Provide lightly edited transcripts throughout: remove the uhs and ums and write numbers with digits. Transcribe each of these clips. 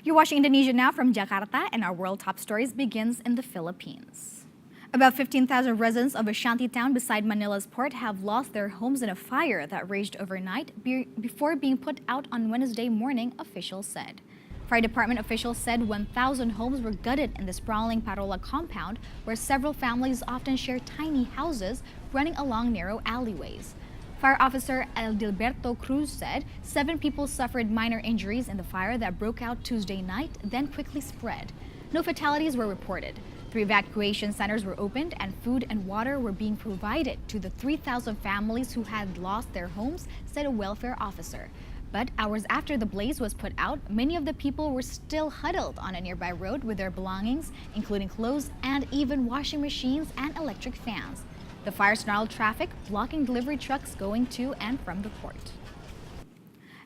You're watching Indonesia Now from Jakarta, and our world top stories begins in the Philippines. About 15,000 residents of a shanty town beside Manila's port have lost their homes in a fire that raged overnight before being put out on Wednesday morning, officials said. Fire department officials said 1,000 homes were gutted in the sprawling Parola compound, where several families often share tiny houses running along narrow alleyways. Fire officer Adilberto Cruz said 7 people suffered minor injuries in the fire that broke out Tuesday night, then quickly spread. No fatalities were reported. 3 evacuation centers were opened and food and water were being provided to the 3,000 families who had lost their homes, said a welfare officer. But hours after the blaze was put out, many of the people were still huddled on a nearby road with their belongings, including clothes and even washing machines and electric fans. The fire snarled traffic, blocking delivery trucks going to and from the port.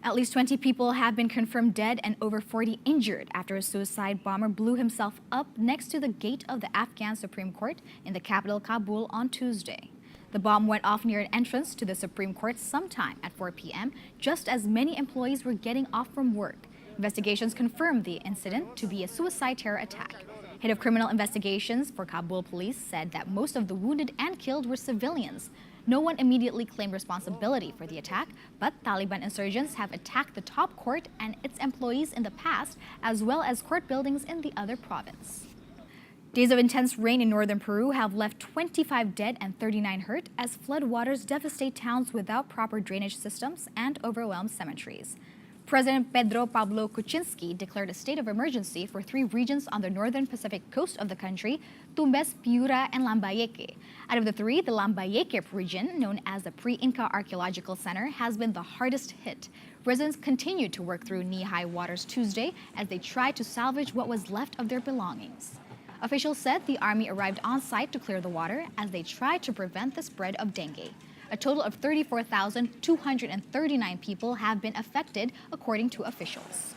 At least 20 people have been confirmed dead and over 40 injured after a suicide bomber blew himself up next to the gate of the Afghan Supreme Court in the capital Kabul on Tuesday. The bomb went off near an entrance to the Supreme Court sometime at 4 p.m., just as many employees were getting off from work. Investigations confirmed the incident to be a suicide terror attack. Head of Criminal Investigations for Kabul police said that most of the wounded and killed were civilians. No one immediately claimed responsibility for the attack, but Taliban insurgents have attacked the top court and its employees in the past, as well as court buildings in the other province. Days of intense rain in northern Peru have left 25 dead and 39 hurt as floodwaters devastate towns without proper drainage systems and overwhelm cemeteries. President Pedro Pablo Kuczynski declared a state of emergency for 3 regions on the northern Pacific coast of the country, Tumbes, Piura, and Lambayeque. Out of the 3, the Lambayeque region, known as the Pre-Inca Archaeological Center, has been the hardest hit. Residents continued to work through knee-high waters Tuesday as they tried to salvage what was left of their belongings. Officials said the army arrived on site to clear the water as they tried to prevent the spread of dengue. A total of 34,239 people have been affected, according to officials.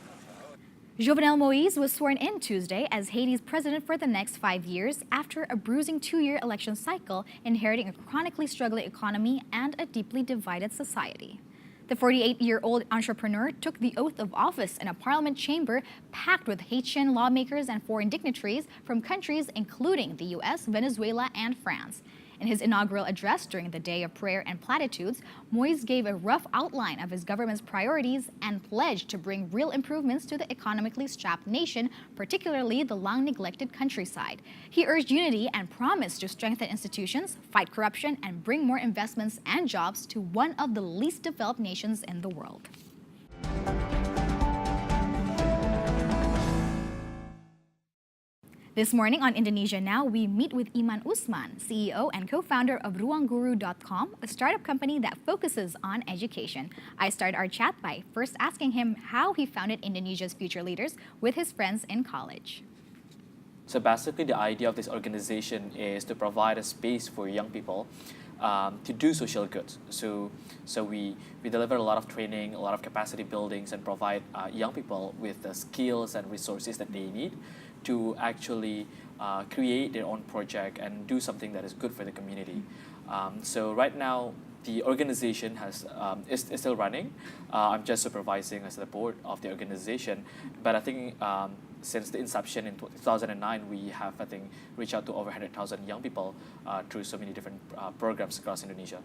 Jovenel Moise was sworn in Tuesday as Haiti's president for the next 5 years after a bruising 2-year election cycle, inheriting a chronically struggling economy and a deeply divided society. The 48-year-old entrepreneur took the oath of office in a parliament chamber packed with Haitian lawmakers and foreign dignitaries from countries including the U.S., Venezuela, and France. In his inaugural address during the Day of Prayer and Platitudes, Moise gave a rough outline of his government's priorities and pledged to bring real improvements to the economically strapped nation, particularly the long-neglected countryside. He urged unity and promised to strengthen institutions, fight corruption, and bring more investments and jobs to one of the least developed nations in the world. This morning on Indonesia Now, we meet with Iman Usman, CEO and co-founder of ruangguru.com, a startup company that focuses on education. I started our chat by first asking him how he founded Indonesia's future leaders with his friends in college. So basically, the idea of this organization is to provide a space for young people to do social good. So we deliver a lot of training, a lot of capacity buildings, and provide young people with the skills and resources that they need to actually create their own project and do something that is good for the community. So right now, the organization is still running. I'm just supervising as the board of the organization, but I think since the inception in 2009, we have, I think, reached out to over 100,000 young people through so many different programs across Indonesia.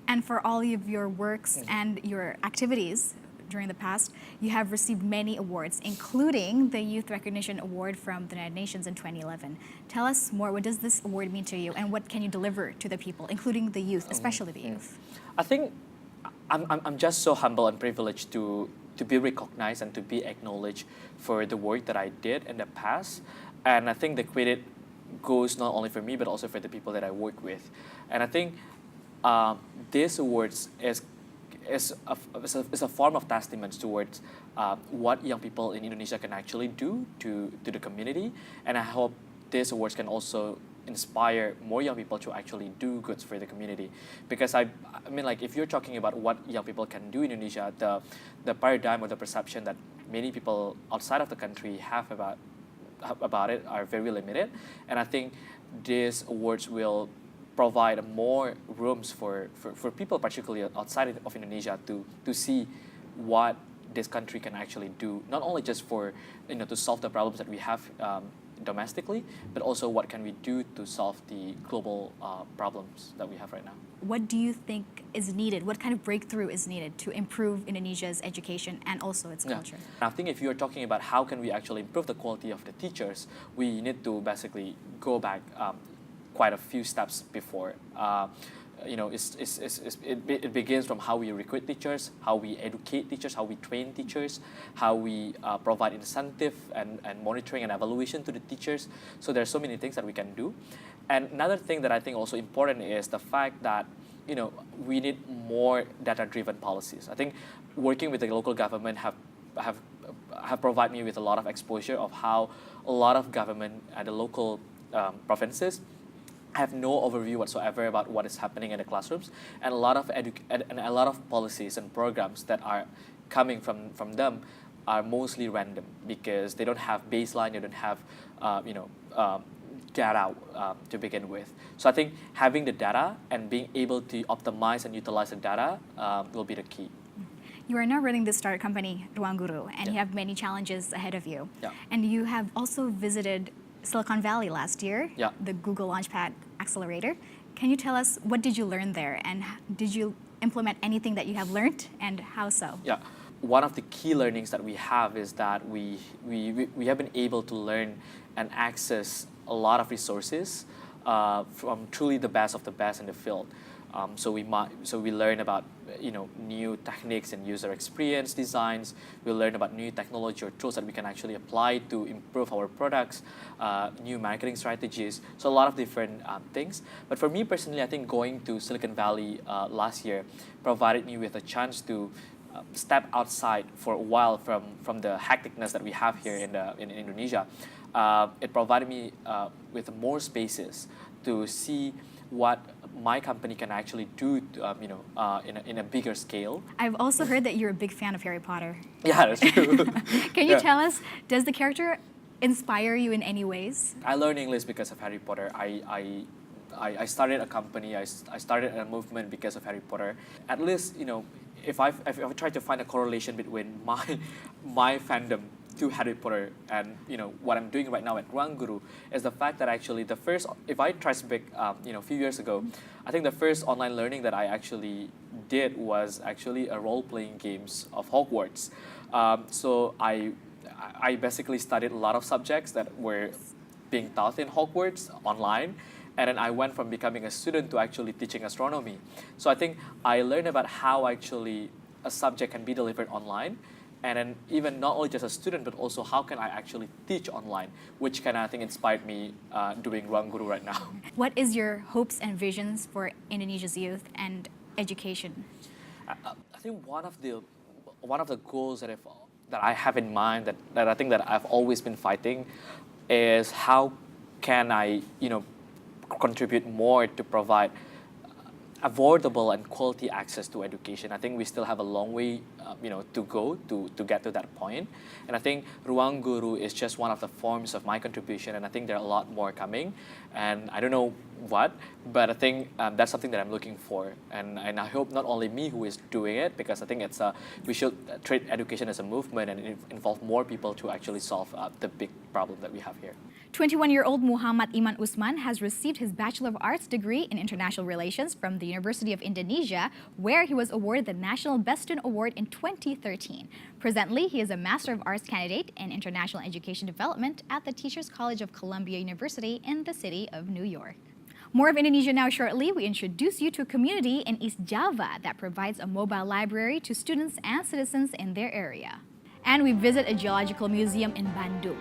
And for all of your works and your activities during the past, you have received many awards, including the Youth Recognition Award from the United Nations in 2011. Tell us more, what does this award mean to you, and what can you deliver to the people, including the youth, especially the youth? I think I'm just so humble and privileged to be recognized and to be acknowledged for the work that I did in the past. And I think the credit goes not only for me, but also for the people that I work with. And I think this awards is a form of testament towards what young people in Indonesia can actually do to the community. And I hope this awards can also inspire more young people to actually do good for the community. Because I mean, like, if you're talking about what young people can do in Indonesia, the paradigm or the perception that many people outside of the country have about it are very limited. And I think these awards will provide more rooms for people, particularly outside of Indonesia, to see what this country can actually do, not only just for, to solve the problems that we have domestically, but also what can we do to solve the global problems that we have right now. What do you think is needed? What kind of breakthrough is needed to improve Indonesia's education and also its culture? I think if you're talking about how can we actually improve the quality of the teachers, we need to basically go back quite a few steps before. It begins from how we recruit teachers, how we educate teachers, how we train teachers, how we provide incentive and monitoring and evaluation to the teachers. So there are so many things that we can do. And another thing that I think also important is the fact that we need more data-driven policies. I think working with the local government have provided me with a lot of exposure of how a lot of government at the local provinces have no overview whatsoever about what is happening in the classrooms, and a lot of policies and programs that are coming from them are mostly random because they don't have baseline, they don't have data to begin with. So I think having the data and being able to optimize and utilize the data will be the key. You are now running this startup company, Ruang Guru, and you have many challenges ahead of you. And you have also visited Silicon Valley last year, the Google Launchpad Accelerator. Can you tell us what did you learn there, and did you implement anything that you have learned, and how so? One of the key learnings that we have is that we have been able to learn and access a lot of resources from truly the best of the best in the field. So we learn about new techniques and user experience designs. We learn about new technology or tools that we can actually apply to improve our products, new marketing strategies. So a lot of different things. But for me personally, I think going to Silicon Valley last year provided me with a chance to step outside for a while from the hecticness that we have here in Indonesia. It provided me with more spaces to see what my company can actually do, in a bigger scale. I've also heard that you're a big fan of Harry Potter. Yeah, that's true. Can you tell us, does the character inspire you in any ways? I learned English because of Harry Potter. I started a company, I started a movement because of Harry Potter. At least, if I try to find a correlation between my fandom to Harry Potter and what I'm doing right now at Ruang Guru is the fact that actually if I try to back a few years ago, I think the first online learning that I actually did was actually a role-playing games of Hogwarts. So I basically studied a lot of subjects that were being taught in Hogwarts online. And then I went from becoming a student to actually teaching astronomy. So I think I learned about how actually a subject can be delivered online. And then even not only just a student, but also how can I actually teach online, which I think inspired me doing Ruang Guru right now. What is your hopes and visions for Indonesia's youth and education? I think one of the goals that I have in mind that I think that I've always been fighting is how can I contribute more to provide affordable and quality access to education. I think we still have a long way, to go to get to that point. And I think Ruang Guru is just one of the forms of my contribution, and I think there are a lot more coming. And I don't know what, but I think that's something that I'm looking for. And I hope not only me who is doing it, because I think we should treat education as a movement and involve more people to actually solve the big problem that we have here. 21-year-old Muhammad Iman Usman has received his Bachelor of Arts degree in International Relations from the University of Indonesia, where he was awarded the National Best Student Award in 2013. Presently, he is a Master of Arts candidate in International Education Development at the Teachers College of Columbia University in the city of New York. More of Indonesia Now shortly. We introduce you to a community in East Java that provides a mobile library to students and citizens in their area. And we visit a geological museum in Bandung.